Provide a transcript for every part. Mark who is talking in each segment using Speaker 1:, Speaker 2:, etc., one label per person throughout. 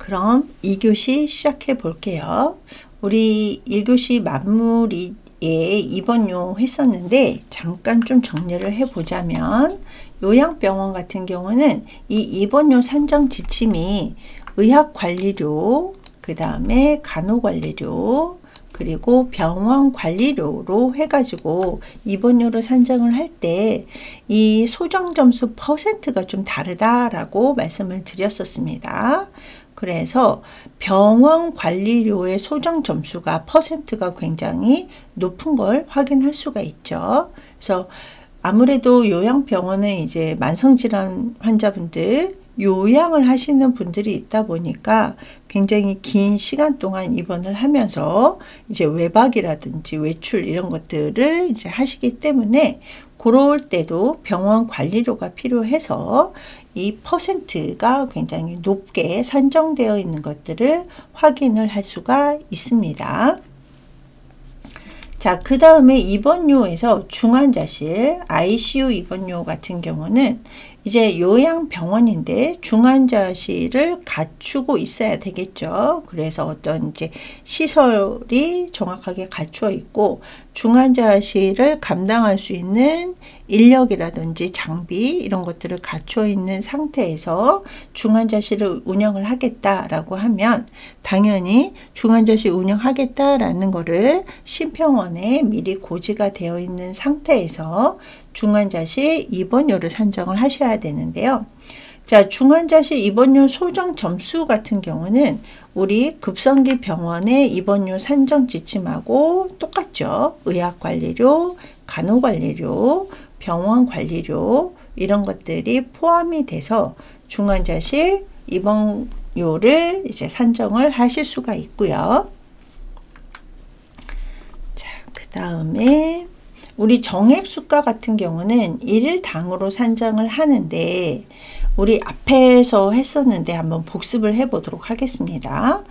Speaker 1: 그럼 2교시 시작해 볼게요. 우리 1교시 마무리에 입원료 했었는데 잠깐 좀 정리를 해보자면, 요양병원 같은 경우는 이 입원료 산정 지침이 의학관리료, 그 다음에 간호관리료, 그리고 병원관리료로 해가지고 입원료를 산정을 할 때 이 소정점수 퍼센트가 좀 다르다라고 말씀을 드렸었습니다. 그래서 병원관리료의 소정점수가 퍼센트가 굉장히 높은 걸 확인할 수가 있죠. 그래서 아무래도 요양병원은 이제 만성질환 환자분들, 요양을 하시는 분들이 있다 보니까 굉장히 긴 시간 동안 입원을 하면서 이제 외박이라든지 외출 이런 것들을 이제 하시기 때문에, 그럴 때도 병원 관리료가 필요해서 이 퍼센트가 굉장히 높게 산정되어 있는 것들을 확인을 할 수가 있습니다. 자, 그 다음에 입원료에서 중환자실, ICU 입원료 같은 경우는 이제 요양병원인데 중환자실을 갖추고 있어야 되겠죠. 그래서 어떤 이제 시설이 정확하게 갖추어 있고, 중환자실을 감당할 수 있는 인력이라든지 장비 이런 것들을 갖추어 있는 상태에서 중환자실을 운영을 하겠다라고 하면, 당연히 중환자실 운영하겠다라는 거를 심평원에 미리 고지가 되어 있는 상태에서 중환자실 입원료를 산정을 하셔야 되는데요. 자, 중환자실 입원료 소정 점수 같은 경우는 우리 급성기 병원의 입원료 산정 지침하고 똑같죠. 의학관리료, 간호관리료, 병원관리료 이런 것들이 포함이 돼서 중환자실 입원료를 이제 산정을 하실 수가 있고요. 자, 그 다음에 우리 정액수가 같은 경우는 1일당으로 산정을 하는데, 우리 앞에서 했었는데 한번 복습을 해 보도록 하겠습니다.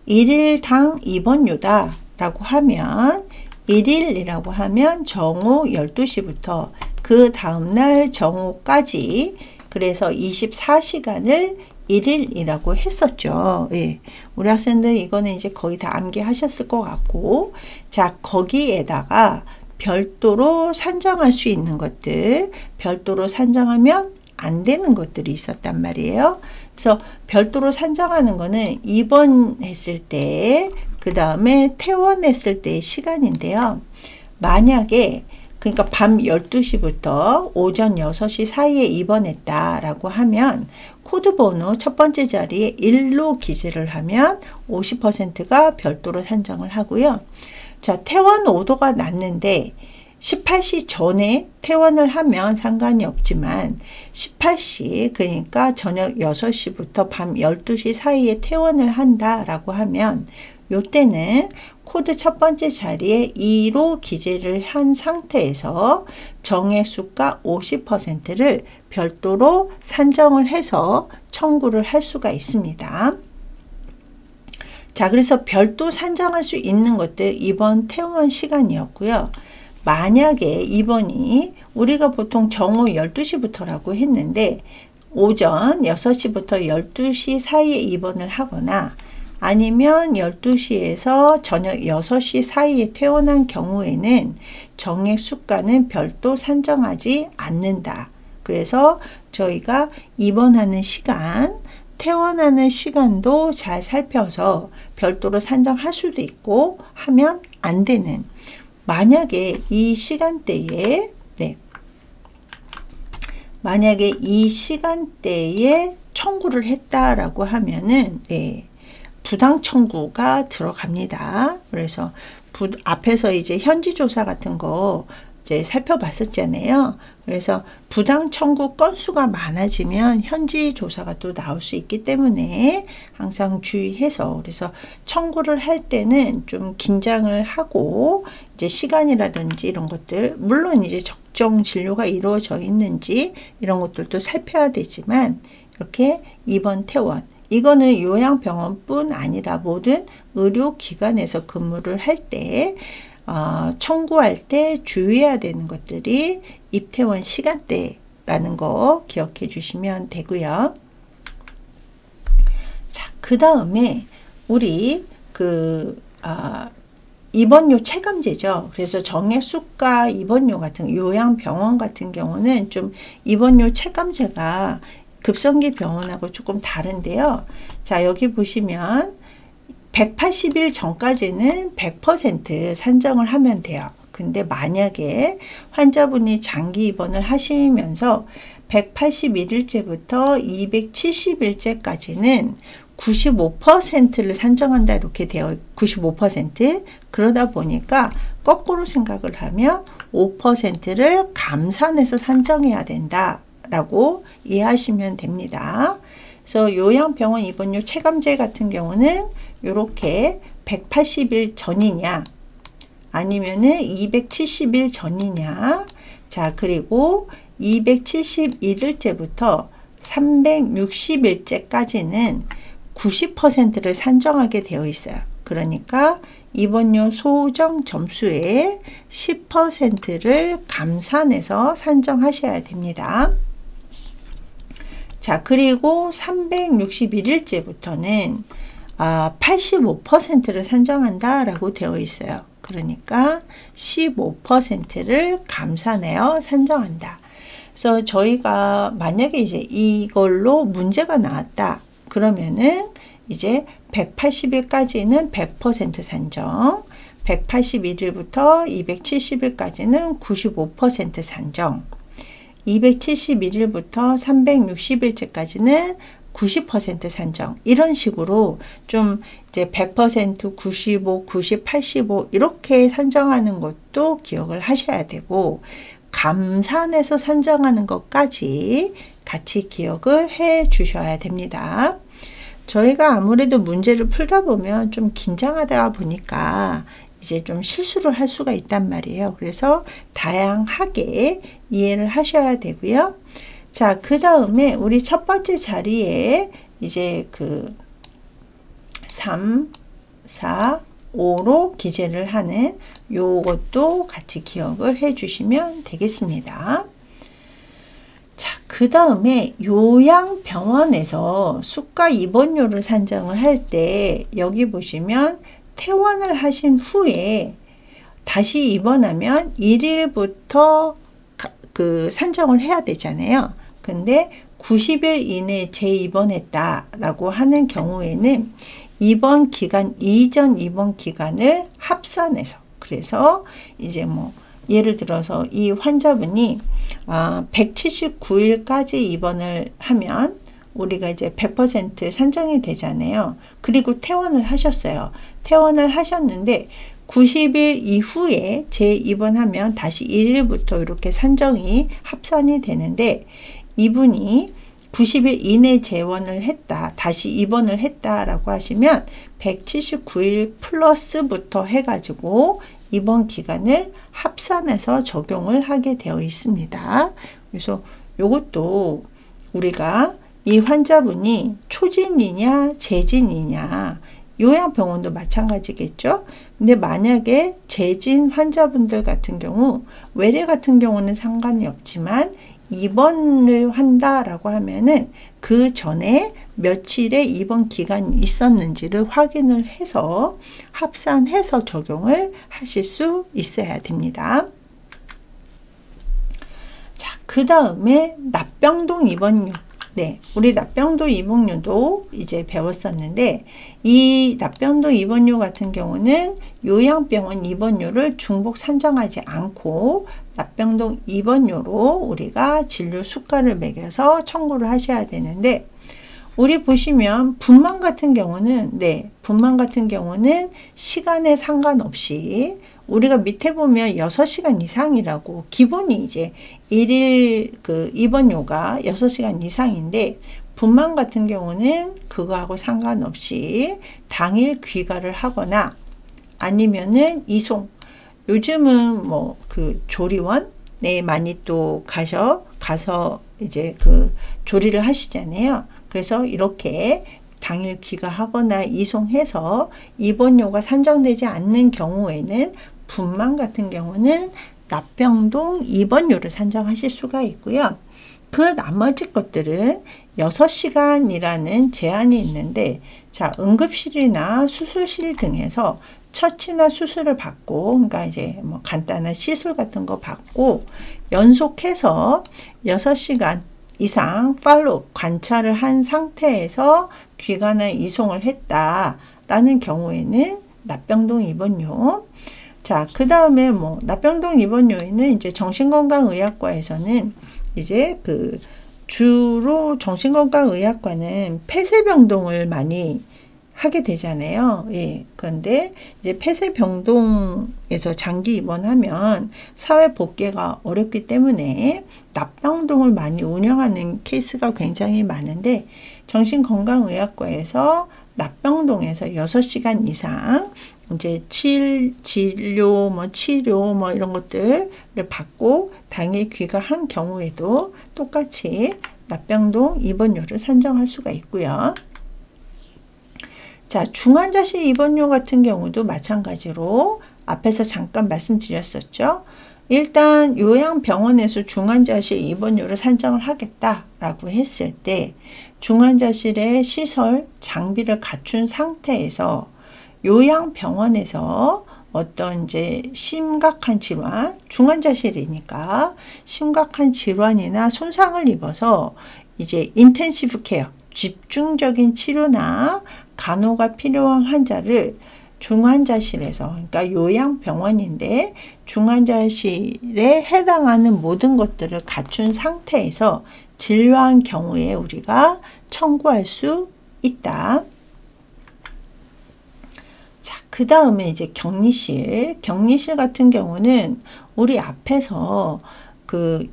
Speaker 1: 1일당 입원료다 라고 하면, 1일이라고 하면 정오 12시부터 그 다음날 정오까지, 그래서 24시간을 1일이라고 했었죠. 예. 우리 학생들 이거는 이제 거의 다 암기하셨을 것 같고, 자, 거기에다가 별도로 산정할 수 있는 것들, 별도로 산정하면 안 되는 것들이 있었단 말이에요. 그래서 별도로 산정하는 거는 입원했을 때, 그 다음에 퇴원했을 때의 시간인데요. 만약에 그러니까 밤 12시부터 오전 6시 사이에 입원했다라고 하면, 코드번호 첫 번째 자리에 1로 기재를 하면 50%가 별도로 산정을 하고요. 자, 퇴원 오도가 났는데 18시 전에 퇴원을 하면 상관이 없지만, 18시 그러니까 저녁 6시부터 밤 12시 사이에 퇴원을 한다라고 하면, 요때는 코드 첫 번째 자리에 2로 기재를 한 상태에서 정액수가 50%를 별도로 산정을 해서 청구를 할 수가 있습니다. 자, 그래서 별도 산정할 수 있는 것들 입원 퇴원 시간이었고요. 만약에 입원이 우리가 보통 정오 12시부터라고 했는데 오전 6시부터 12시 사이에 입원을 하거나, 아니면 12시에서 저녁 6시 사이에 퇴원한 경우에는 정액 수가는 별도 산정하지 않는다. 그래서 저희가 입원하는 시간, 퇴원하는 시간도 잘 살펴서 별도로 산정할 수도 있고 하면 안 되는, 만약에 이 시간대에 만약에 이 시간대에 청구를 했다라고 하면은 부당 청구가 들어갑니다. 그래서 앞에서 이제 현지 조사 같은 거 이제 살펴봤었잖아요. 그래서 부당 청구 건수가 많아지면 현지 조사가 또 나올 수 있기 때문에 항상 주의해서, 그래서 청구를 할 때는 좀 긴장을 하고, 이제 시간이라든지 이런 것들, 물론 이제 적정 진료가 이루어져 있는지 이런 것들도 살펴야 되지만, 이렇게 입원 퇴원, 이거는 요양병원뿐 아니라 모든 의료기관에서 근무를 할 때 청구할 때 주의해야 되는 것들이 입퇴원 시간대라는 거 기억해 주시면 되고요. 자, 그 그 다음에 우리 입원료 체감제죠. 그래서 정액수가 입원료 같은 요양병원 같은 경우는 좀 입원료 체감제가 급성기 병원하고 조금 다른데요. 자, 여기 보시면 180일 전까지는 100% 산정을 하면 돼요. 근데 만약에 환자분이 장기 입원을 하시면서 181일째부터 270일째까지는 95%를 산정한다 이렇게 되어 95%. 그러다 보니까 거꾸로 생각을 하면 5%를 감산해서 산정해야 된다 라고 이해하시면 됩니다. 그래서 요양병원 입원료 체감제 같은 경우는 이렇게 180일 전이냐 아니면은 270일 전이냐, 자 그리고 271일째부터 360일째까지는 90%를 산정하게 되어 있어요. 그러니까 입원료 소정 점수의 10%를 감산해서 산정하셔야 됩니다. 자, 그리고 361일째부터는 85%를 산정한다 라고 되어 있어요. 그러니까 15%를 감산하여 산정한다. 그래서 저희가 만약에 이제 이걸로 문제가 나왔다. 그러면은 이제 180일까지는 100% 산정, 181일부터 270일까지는 95% 산정, 271일부터 360일째까지는 90% 산정, 이런 식으로 좀 이제 100%, 95, 90, 85 이렇게 산정하는 것도 기억을 하셔야 되고, 감산해서 산정하는 것까지 같이 기억을 해 주셔야 됩니다. 저희가 아무래도 문제를 풀다 보면 좀 긴장하다 보니까 이제 좀 실수를 할 수가 있단 말이에요. 그래서 다양하게 이해를 하셔야 되고요. 자, 그 다음에 우리 첫 번째 자리에 이제 3, 4, 5로 기재를 하는 요것도 같이 기억을 해 주시면 되겠습니다. 자, 그 다음에 요양병원에서 수가 입원료를 산정을 할 때 여기 보시면 퇴원을 하신 후에 다시 입원하면 1일부터 산정을 해야 되잖아요. 근데 90일 이내에 재입원했다 라고 하는 경우에는 입원 기간 이전 입원 기간을 합산해서, 그래서 이제 뭐 예를 들어서 이 환자분이 179일까지 입원을 하면 우리가 이제 100% 산정이 되잖아요. 그리고 퇴원을 하셨어요. 퇴원을 하셨는데 90일 이후에 재입원하면 다시 1일부터 이렇게 산정이 합산이 되는데, 이분이 90일 이내 재원을 했다, 다시 입원을 했다라고 하시면 179일 플러스부터 해가지고 입원 기간을 합산해서 적용을 하게 되어 있습니다. 그래서 이것도 우리가 이 환자분이 초진이냐 재진이냐, 요양병원도 마찬가지겠죠. 근데 만약에 재진 환자분들 같은 경우, 외래 같은 경우는 상관이 없지만 입원을 한다라고 하면은 그 전에 며칠의 입원 기간이 있었는지를 확인을 해서 합산해서 적용을 하실 수 있어야 됩니다. 자, 그 다음에 납병동 입원료. 네, 우리 납병동 입원료도 이제 배웠었는데, 이 납병동 입원료 같은 경우는 요양병원 입원료를 중복 산정하지 않고 납병동 입원료로 우리가 진료 수가를 매겨서 청구를 하셔야 되는데, 우리 보시면 분만 같은 경우는, 네, 분만 같은 경우는 시간에 상관없이 우리가 밑에 보면 6시간 이상이라고, 기본이 이제 1일 입원료가 6시간 이상인데, 분만 같은 경우는 그거하고 상관없이 당일 귀가를 하거나 아니면은 이송, 요즘은 뭐 조리원에 많이 또 가서 이제 조리를 하시잖아요. 그래서 이렇게 당일 귀가하거나 이송해서 입원료가 산정되지 않는 경우에는, 분만 같은 경우는 납병동 입원료를 산정하실 수가 있고요. 그 나머지 것들은 6시간이라는 제한이 있는데, 자, 응급실이나 수술실 등에서 처치나 수술을 받고, 그러니까 이제 뭐 간단한 시술 같은 거 받고 연속해서 6시간 이상 팔로우 관찰을 한 상태에서 귀가나 이송을 했다라는 경우에는 납병동 입원료. 자, 그 다음에 뭐 납병동 입원료에는 이제 정신건강의학과에서는 이제 주로 정신건강의학과는 폐쇄병동을 많이 하게 되잖아요. 예. 그런데 이제 폐쇄병동에서 장기 입원하면 사회 복귀가 어렵기 때문에 납병동을 많이 운영하는 케이스가 굉장히 많은데, 정신건강의학과에서 납병동에서 6시간 이상 이제 진료, 치료 이런 것들을 받고 당일 귀가한 경우에도 똑같이 납병동 입원료를 산정할 수가 있고요. 자, 중환자실 입원료 같은 경우도 마찬가지로 앞에서 잠깐 말씀드렸었죠. 일단 요양병원에서 중환자실 입원료를 산정을 하겠다라고 했을 때 중환자실의 시설, 장비를 갖춘 상태에서 요양병원에서 어떤 이제 심각한 질환, 중환자실이니까 심각한 질환이나 손상을 입어서 이제 인텐시브 케어, 집중적인 치료나 간호가 필요한 환자를 중환자실에서, 그러니까 요양병원인데 중환자실에 해당하는 모든 것들을 갖춘 상태에서 진료한 경우에 우리가 청구할 수 있다. 자, 그 다음에 이제 격리실 같은 경우는 우리 앞에서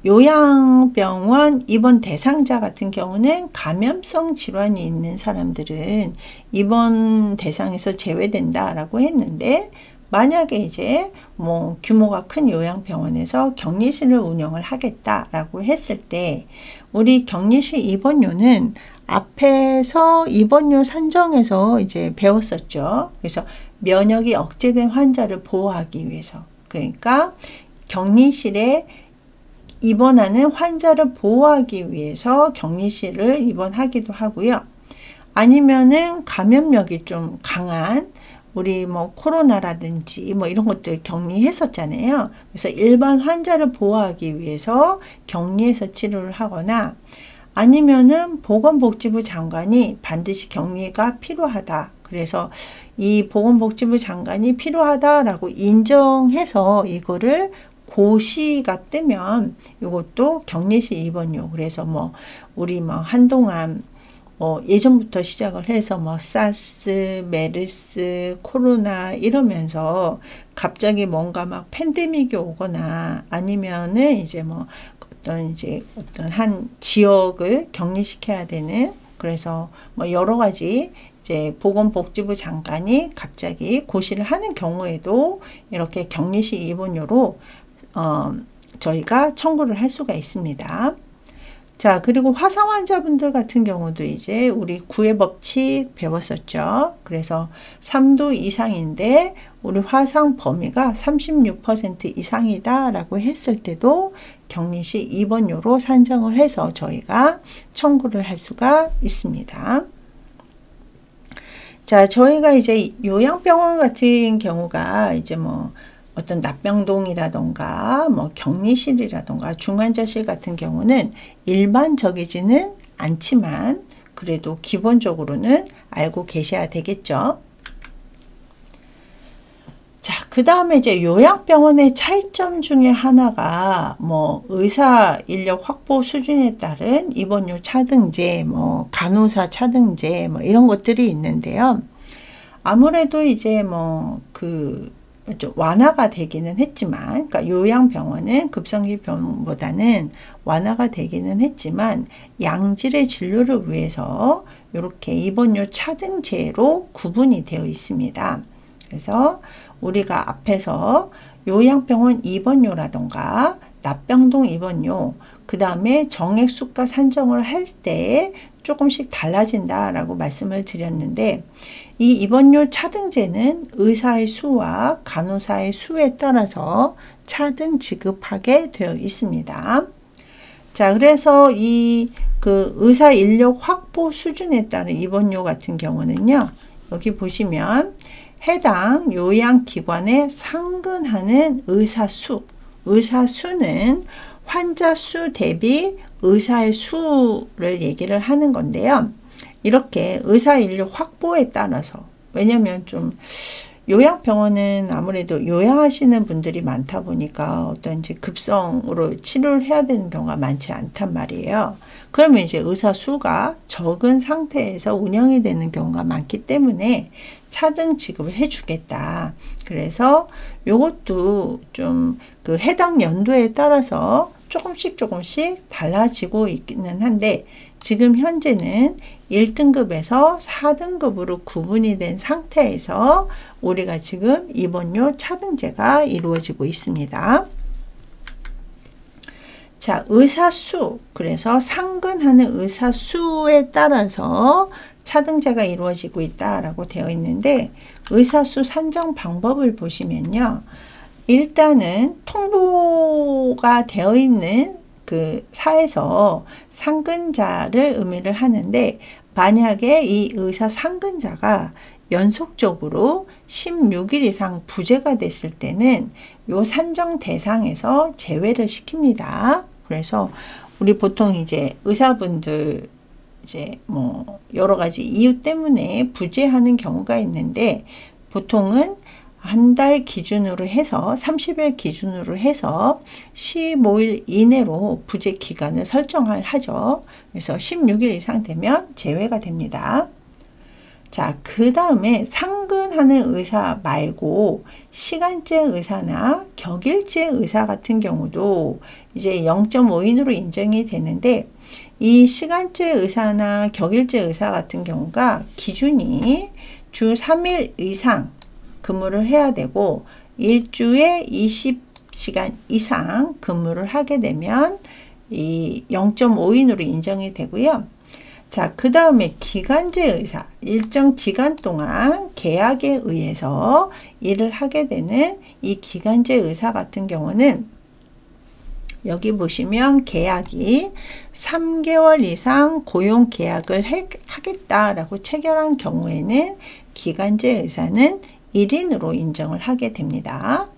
Speaker 1: 요양병원 입원 대상자 같은 경우는 감염성 질환이 있는 사람들은 입원 대상에서 제외된다라고 했는데, 만약에 이제 뭐 규모가 큰 요양병원에서 격리실을 운영을 하겠다라고 했을 때 우리 격리실 입원료는 앞에서 입원료 산정에서 이제 배웠었죠. 그래서 면역이 억제된 환자를 보호하기 위해서, 그러니까 격리실에 입원하는 환자를 보호하기 위해서 격리실을 입원하기도 하고요. 아니면은 감염력이 좀 강한 우리 뭐 코로나라든지 뭐 이런 것들 격리했었잖아요. 그래서 일반 환자를 보호하기 위해서 격리해서 치료를 하거나, 아니면은 보건복지부 장관이 반드시 격리가 필요하다. 그래서 이 보건복지부 장관이 필요하다라고 인정해서 이거를 고시가 뜨면 이것도 격리실 입원료. 그래서 뭐 우리 뭐 한동안 예전부터 시작을 해서 뭐 사스, 메르스, 코로나 이러면서 갑자기 뭔가 막 팬데믹이 오거나 아니면은 이제 뭐 어떤 한 지역을 격리시켜야 되는, 그래서 뭐 여러 가지 이제 보건복지부 장관이 갑자기 고시를 하는 경우에도 이렇게 격리실 입원료로 저희가 청구를 할 수가 있습니다. 자, 그리고 화상 환자분들 같은 경우도 이제 우리 구애 법칙 배웠었죠. 그래서 3도 이상인데 우리 화상 범위가 36% 이상이다 라고 했을 때도 격리실 입원료로 산정을 해서 저희가 청구를 할 수가 있습니다. 자, 저희가 이제 요양병원 같은 경우가 이제 뭐 어떤 납병동이라던가 뭐 격리실이라던가 중환자실 같은 경우는 일반적이지는 않지만 그래도 기본적으로는 알고 계셔야 되겠죠. 자, 그 다음에 이제 요양병원의 차이점 중에 하나가 뭐 의사 인력 확보 수준에 따른 입원료 차등제, 뭐 간호사 차등제 뭐 이런 것들이 있는데요. 아무래도 이제 뭐 완화가 되기는 했지만, 그러니까 요양병원은 급성기 병원보다는 완화가 되기는 했지만 양질의 진료를 위해서 이렇게 입원료 차등제로 구분이 되어 있습니다. 그래서 우리가 앞에서 요양병원 입원료라던가 납병동 입원료, 그 다음에 정액 수가 산정을 할 때 조금씩 달라진다라고 말씀을 드렸는데, 이 입원료 차등제는 의사의 수와 간호사의 수에 따라서 차등 지급하게 되어 있습니다. 자, 그래서 이 의사 인력 확보 수준에 따른 입원료 같은 경우는요, 여기 보시면 해당 요양기관에 상근하는 의사수는 환자 수 대비 의사의 수를 얘기를 하는 건데요. 이렇게 의사 인력 확보에 따라서, 왜냐면 좀 요양병원은 아무래도 요양하시는 분들이 많다 보니까 어떤 이제 급성으로 치료를 해야 되는 경우가 많지 않단 말이에요. 그러면 이제 의사 수가 적은 상태에서 운영이 되는 경우가 많기 때문에 차등 지급을 해주겠다. 그래서 요것도 좀 해당 연도에 따라서 조금씩 달라지고 있기는 한데, 지금 현재는 1등급에서 4등급으로 구분이 된 상태에서 우리가 지금 입원료 차등제가 이루어지고 있습니다. 자, 의사수, 그래서 상근하는 의사수에 따라서 차등제가 이루어지고 있다라고 되어 있는데, 의사수 산정 방법을 보시면요, 일단은 통보가 되어 있는 사에서 상근자를 의미를 하는데, 만약에 이 의사 상근자가 연속적으로 16일 이상 부재가 됐을 때는 요 산정 대상에서 제외를 시킵니다. 그래서 우리 보통 이제 의사분들 이제 뭐 여러 가지 이유 때문에 부재하는 경우가 있는데, 보통은 한 달 기준으로 해서 30일 기준으로 해서 15일 이내로 부재 기간을 설정을 하죠. 그래서 16일 이상 되면 제외가 됩니다. 자, 그 다음에 상근하는 의사 말고 시간제 의사나 격일제 의사 같은 경우도 이제 0.5인으로 인정이 되는데, 이 시간제 의사나 격일제 의사 같은 경우가 기준이 주 3일 이상 근무를 해야 되고, 일주에 20시간 이상 근무를 하게 되면 이 0.5인으로 인정이 되고요. 자, 그 다음에 기간제 의사, 일정 기간 동안 계약에 의해서 일을 하게 되는 이 기간제 의사 같은 경우는 여기 보시면 계약이 3개월 이상 고용 계약을 하겠다라고 체결한 경우에는 기간제 의사는 1인으로 인정을 하게 됩니다.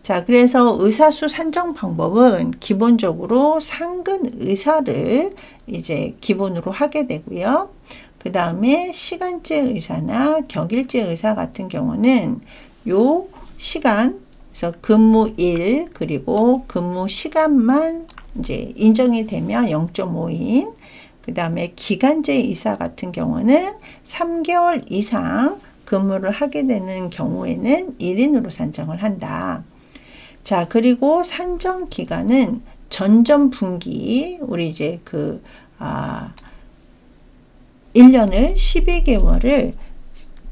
Speaker 1: 자, 그래서 의사수 산정 방법은 기본적으로 상근 의사를 이제 기본으로 하게 되고요. 그 다음에 시간제 의사나 격일제 의사 같은 경우는 요 시간, 그래서 근무일 그리고 근무 시간만 이제 인정이 되면 0.5인, 그 다음에 기간제 의사 같은 경우는 3개월 이상 근무를 하게 되는 경우에는 1인으로 산정을 한다. 자, 그리고 산정 기간은 전전분기, 우리 이제 1년을 12개월을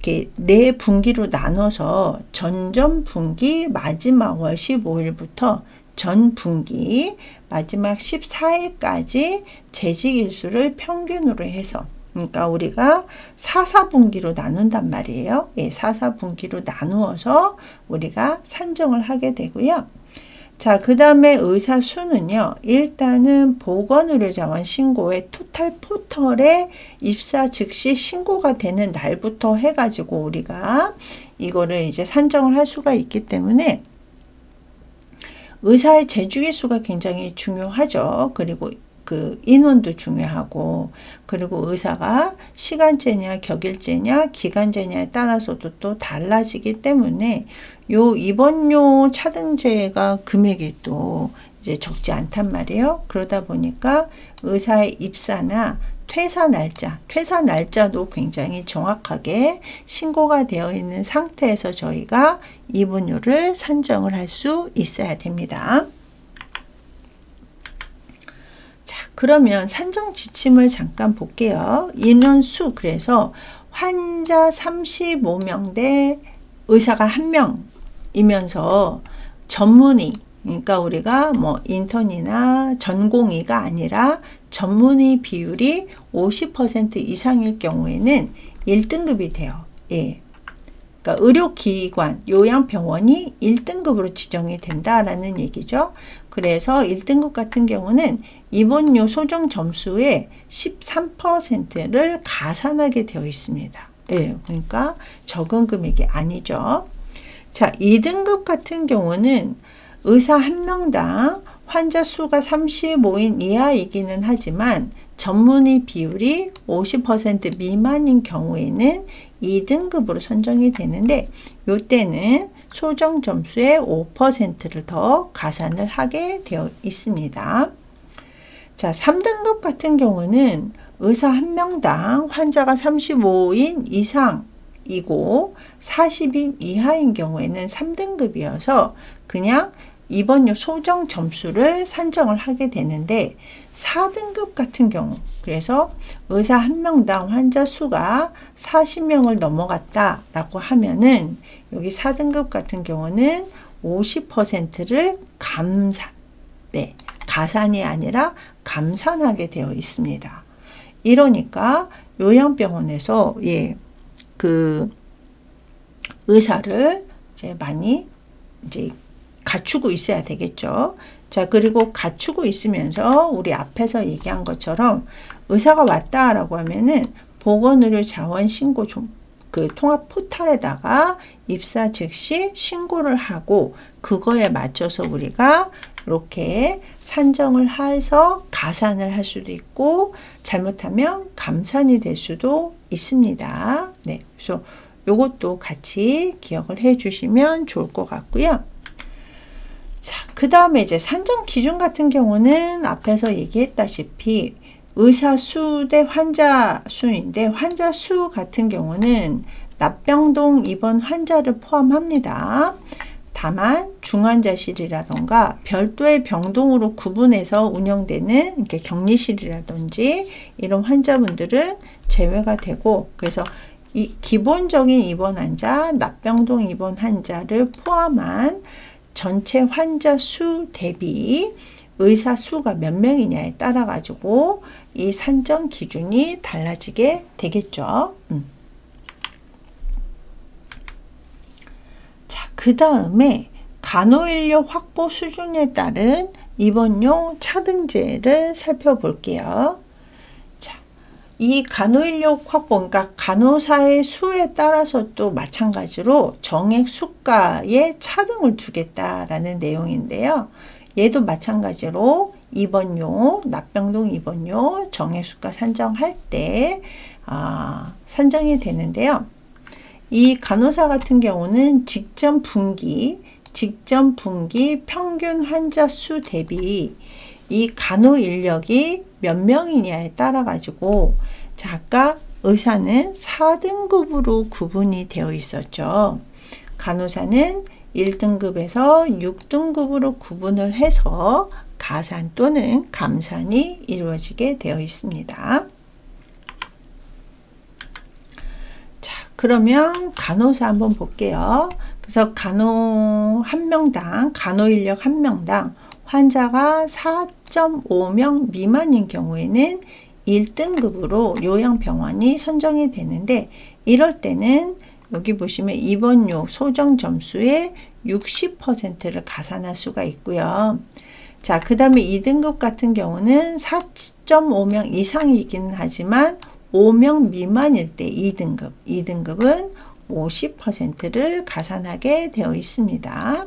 Speaker 1: 이렇게 4분기로 나눠서 전전분기 마지막 월 15일부터 전분기 마지막 14일까지 재직일수를 평균으로 해서, 그러니까 우리가 4분기로 나눈단 말이에요. 예, 4분기로 나누어서 우리가 산정을 하게 되고요. 자, 그 다음에 의사 수는요, 일단은 보건의료자원 신고의 토탈 포털에 입사 즉시 신고가 되는 날부터 해가지고 우리가 이거를 이제 산정을 할 수가 있기 때문에 의사의 재주기 수가 굉장히 중요하죠. 그리고 인원도 중요하고, 그리고 의사가 시간제냐 격일제냐 기간제냐에 따라서도 또 달라지기 때문에 요 입원료 차등제가 금액이 또 이제 적지 않단 말이에요. 그러다 보니까 의사의 입사나 퇴사 날짜도 굉장히 정확하게 신고가 되어 있는 상태에서 저희가 입원료를 산정을 할 수 있어야 됩니다. 그러면 산정 지침을 잠깐 볼게요. 인원수, 그래서 환자 35명대 의사가 1명이면서 전문의, 그러니까 우리가 뭐 인턴이나 전공의가 아니라 전문의 비율이 50% 이상일 경우에는 1등급이 돼요. 예. 그러니까 의료기관, 요양병원이 1등급으로 지정이 된다라는 얘기죠. 그래서 1등급 같은 경우는 입원료 소정 점수의 13%를 가산하게 되어 있습니다. 예, 그러니까 적은 금액이 아니죠. 자, 2등급 같은 경우는 의사 1명당 환자 수가 35인 이하이기는 하지만 전문의 비율이 50% 미만인 경우에는 2등급으로 선정이 되는데, 이때는 소정 점수의 5%를 더 가산을 하게 되어 있습니다. 자, 3등급 같은 경우는 의사 1명당 환자가 35인 이상이고 40인 이하인 경우에는 3등급이어서 그냥 입원료 소정 점수를 산정을 하게 되는데, 4등급 같은 경우, 그래서 의사 1명당 환자 수가 40명을 넘어갔다 라고 하면은 여기 4등급 같은 경우는 50%를 가산이 아니라 감산하게 되어 있습니다. 이러니까 요양병원에서 그 의사를 이제 많이 갖추고 있어야 되겠죠. 자, 그리고 갖추고 있으면서 우리 앞에서 얘기한 것처럼 의사가 왔다라고 하면은 보건의료자원신고 그 통합 포털에다가 입사 즉시 신고를 하고 그거에 맞춰서 우리가 이렇게 산정을 해서 가산을 할 수도 있고 잘못하면 감산이 될 수도 있습니다. 네, 그래서 요것도 같이 기억을 해 주시면 좋을 것 같고요. 자, 그 다음에 이제 산정 기준 같은 경우는 앞에서 얘기했다시피 의사 수 대 환자 수인데, 환자 수 같은 경우는 납병동 입원 환자를 포함합니다. 다만 중환자실이라던가 별도의 병동으로 구분해서 운영되는 이렇게 격리실이라든지 이런 환자분들은 제외가 되고, 그래서 이 기본적인 입원 환자, 납병동 입원 환자를 포함한 전체 환자 수 대비 의사 수가 몇 명이냐에 따라 가지고 이 산정 기준이 달라지게 되겠죠. 자, 그 다음에 간호인력 확보 수준에 따른 입원료 차등제를 살펴볼게요. 자, 이 간호인력 확보, 그러니까 간호사의 수에 따라서 또 마찬가지로 정액 수가에 차등을 두겠다라는 내용인데요. 얘도 마찬가지로 입원료, 납병동 입원료, 정액 수가 산정할 때 산정이 되는데요. 이 간호사 같은 경우는 직전 분기 평균 환자 수 대비 이 간호 인력이 몇 명이냐에 따라 가지고, 자, 아까 의사는 4등급으로 구분이 되어 있었죠. 간호사는 1등급에서 6등급으로 구분을 해서 가산 또는 감산이 이루어지게 되어 있습니다. 자, 그러면 간호사 한번 볼게요. 그래서 간호 인력 1명당 환자가 4.5명 미만인 경우에는 1등급으로 요양병원이 선정이 되는데, 이럴 때는 여기 보시면 입원료 소정 점수의 60%를 가산할 수가 있고요. 자, 그 다음에 2등급 같은 경우는 4.5명 이상이기는 하지만 5명 미만일 때 2등급은 50%를 가산하게 되어 있습니다.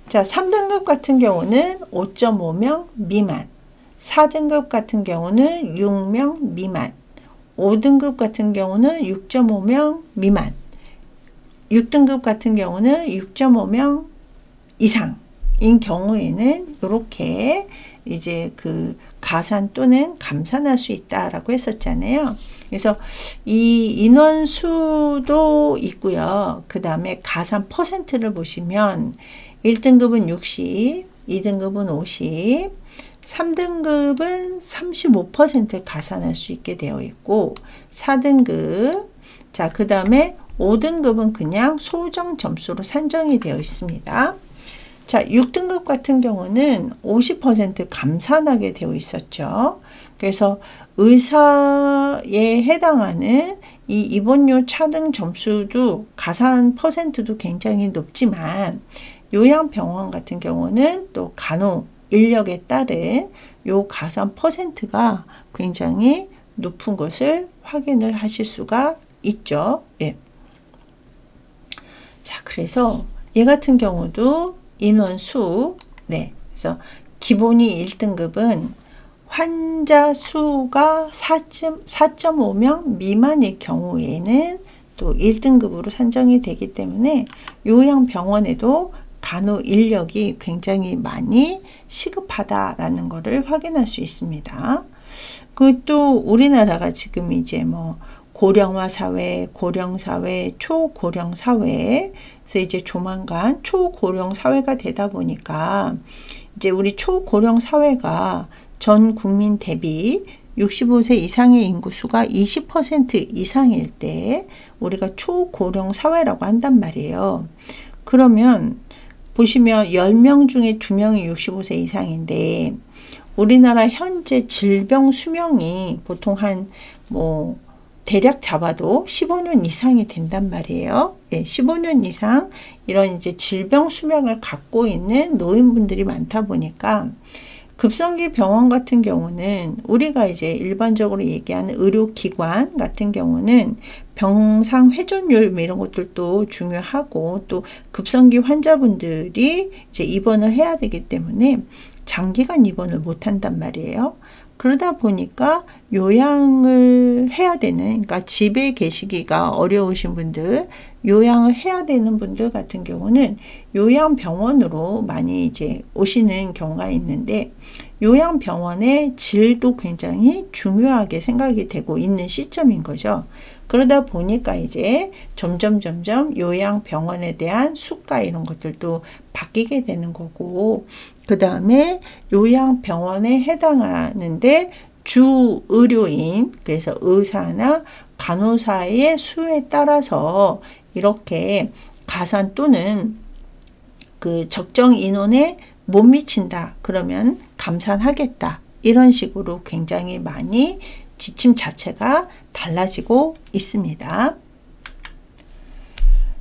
Speaker 1: 자, 3등급 같은 경우는 5.5명 미만, 4등급 같은 경우는 6명 미만, 5등급 같은 경우는 6.5명 미만, 6등급 같은 경우는 6.5명 이상인 경우에는 이렇게 이제 그 가산 또는 감산할 수 있다라고 했었잖아요. 그래서 이 인원수도 있고요. 그 다음에 가산 퍼센트를 보시면 1등급은 60, 2등급은 50, 3등급은 35% 가산할 수 있게 되어 있고, 4등급, 자, 그 다음에 5등급은 그냥 소정 점수로 산정이 되어 있습니다. 자, 6등급 같은 경우는 50% 감산하게 되어 있었죠. 그래서 의사에 해당하는 이 입원료 차등 점수도 가산 퍼센트도 굉장히 높지만 요양병원 같은 경우는 또 간호 인력에 따른 요 가산 퍼센트가 굉장히 높은 것을 확인을 하실 수가 있죠. 예. 자, 그래서 얘 같은 경우도 인원수, 네, 그래서 기본이 1등급은 환자 수가 4.5명 미만일 경우에는 또 1등급으로 산정이 되기 때문에 요양병원에도 간호 인력이 굉장히 많이 시급하다라는 것을 확인할 수 있습니다. 또 우리나라가 지금 이제 뭐 고령화 사회, 고령 사회, 초고령 사회, 그래서 이제 조만간 초고령 사회가 되다 보니까 이제 우리 초고령 사회가 전 국민 대비 65세 이상의 인구수가 20% 이상일 때 우리가 초고령 사회라고 한단 말이에요. 그러면 보시면 10명 중에 2명이 65세 이상인데 우리나라 현재 질병 수명이 보통 한 뭐 대략 잡아도 15년 이상이 된단 말이에요. 예, 15년 이상 이런 이제 질병 수명을 갖고 있는 노인분들이 많다 보니까 급성기 병원 같은 경우는 우리가 이제 일반적으로 얘기하는 의료기관 같은 경우는 병상 회전율 이런 것들도 중요하고 또 급성기 환자분들이 이제 입원을 해야 되기 때문에 장기간 입원을 못 한단 말이에요. 그러다 보니까 요양을 해야 되는, 그러니까 집에 계시기가 어려우신 분들, 요양을 해야 되는 분들 같은 경우는 요양병원으로 많이 이제 오시는 경우가 있는데 요양병원의 질도 굉장히 중요하게 생각이 되고 있는 시점인 거죠. 그러다 보니까 이제 점점 요양병원에 대한 수가 이런 것들도 바뀌게 되는 거고, 그 다음에 요양병원에 해당하는데 주 의료인, 그래서 의사나 간호사의 수에 따라서 이렇게 가산 또는 그 적정 인원에 못 미친다 그러면 감산하겠다, 이런 식으로 굉장히 많이 지침 자체가 달라지고 있습니다.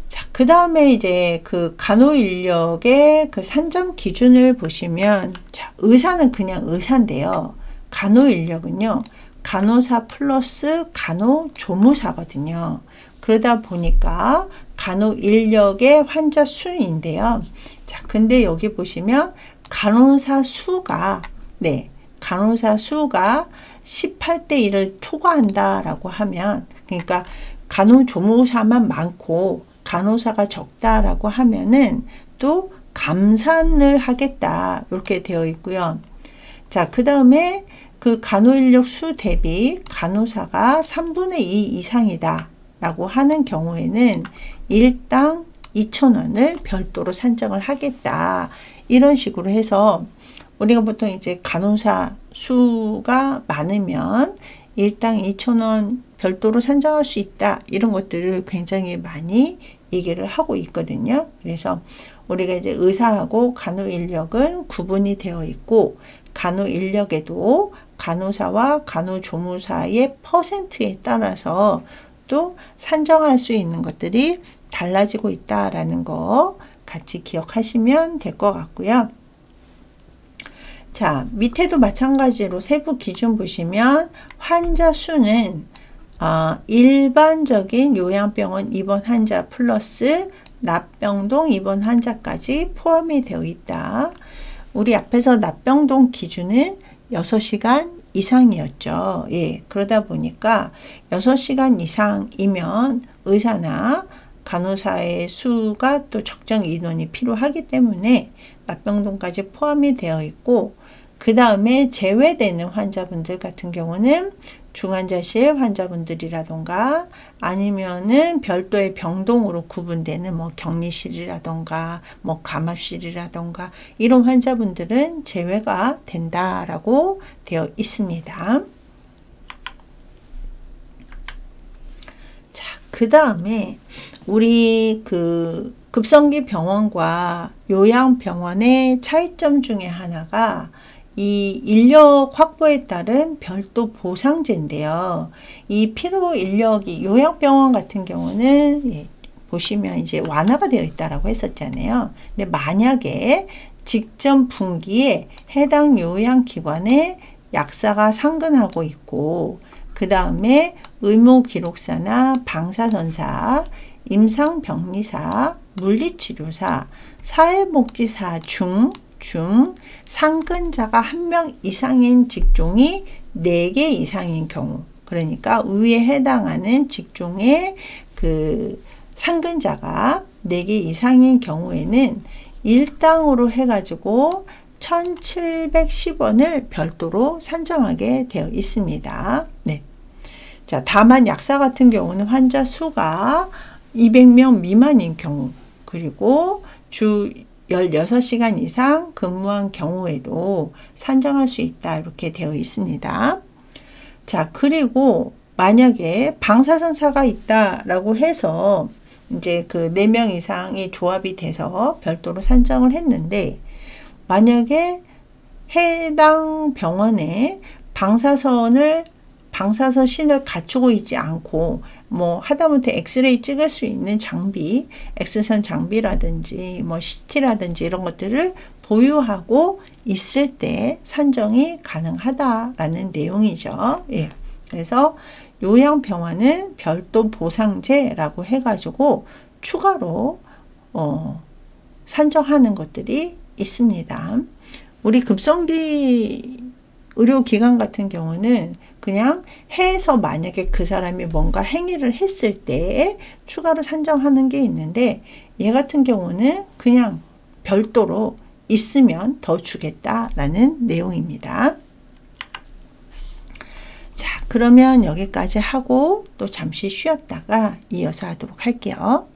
Speaker 1: 자, 그 다음에 이제 그 간호 인력의 그 산정 기준을 보시면, 자, 의사는 그냥 의사인데요. 간호 인력은요, 간호사 플러스 간호조무사거든요. 그러다 보니까 간호 인력의 환자 수인데요. 자, 근데 여기 보시면 간호사 수가, 네, 간호사 수가 18대 1을 초과한다라고 하면, 그러니까 간호조무사만 많고 간호사가 적다라고 하면은 또 감산을 하겠다, 이렇게 되어 있고요. 자, 그 다음에 그 간호인력 수 대비 간호사가 3분의 2 이상이다 라고 하는 경우에는 일당 2,000원을 별도로 산정을 하겠다, 이런 식으로 해서 우리가 보통 이제 간호사 수가 많으면 일당 2,000원 별도로 산정할 수 있다, 이런 것들을 굉장히 많이 얘기를 하고 있거든요. 그래서 우리가 이제 의사하고 간호 인력은 구분이 되어 있고, 간호 인력에도 간호사와 간호조무사의 퍼센트에 따라서 또 산정할 수 있는 것들이 달라지고 있다라는 거 같이 기억하시면 될 것 같고요. 자, 밑에도 마찬가지로 세부 기준 보시면 환자 수는 일반적인 요양병원 입원 환자 플러스 납병동 입원 환자까지 포함이 되어 있다. 우리 앞에서 납병동 기준은 6시간 이상이었죠. 예, 그러다 보니까 6시간 이상이면 의사나 간호사의 수가 또 적정 인원이 필요하기 때문에 납병동까지 포함이 되어 있고, 그 다음에 제외되는 환자분들 같은 경우는 중환자실 환자분들이라던가 아니면은 별도의 병동으로 구분되는 뭐 격리실이라던가 뭐 감압실이라던가 이런 환자분들은 제외가 된다라고 되어 있습니다. 자, 그 다음에 우리 그 급성기 병원과 요양병원의 차이점 중에 하나가 이 인력 확보에 따른 별도 보상제인데요. 이 필요 인력이 요양병원 같은 경우는 보시면 이제 완화가 되어 있다라고 했었잖아요. 근데 만약에 직전 분기에 해당 요양기관에 약사가 상근하고 있고, 그 다음에 의무기록사나 방사선사, 임상병리사, 물리치료사, 사회복지사 중 상근자가 1명 이상인 직종이 4개 이상인 경우, 그러니까 위에 해당하는 직종의 그 상근자가 4개 이상인 경우에는 일당으로 해가지고 1,710원을 별도로 산정하게 되어 있습니다. 네. 자, 다만 약사 같은 경우는 환자 수가 200명 미만인 경우, 그리고 주 16시간 이상 근무한 경우에도 산정할 수 있다, 이렇게 되어 있습니다. 자, 그리고 만약에 방사선사가 있다라고 해서 이제 그 4명 이상이 조합이 돼서 별도로 산정을 했는데, 만약에 해당 병원에 방사선신을 갖추고 있지 않고, 뭐 하다못해 엑스레이 찍을 수 있는 장비, 엑스선 장비라든지 뭐 CT라든지 이런 것들을 보유하고 있을 때 산정이 가능하다라는 내용이죠. 예. 그래서 요양병원은 별도 보상제라고 해가지고 추가로 산정하는 것들이 있습니다. 우리 급성기 의료기관 같은 경우는 그냥 해서 만약에 그 사람이 뭔가 행위를 했을 때 추가로 산정하는 게 있는데, 얘 같은 경우는 그냥 별도로 있으면 더 주겠다라는 내용입니다. 자, 그러면 여기까지 하고 또 잠시 쉬었다가 이어서 하도록 할게요.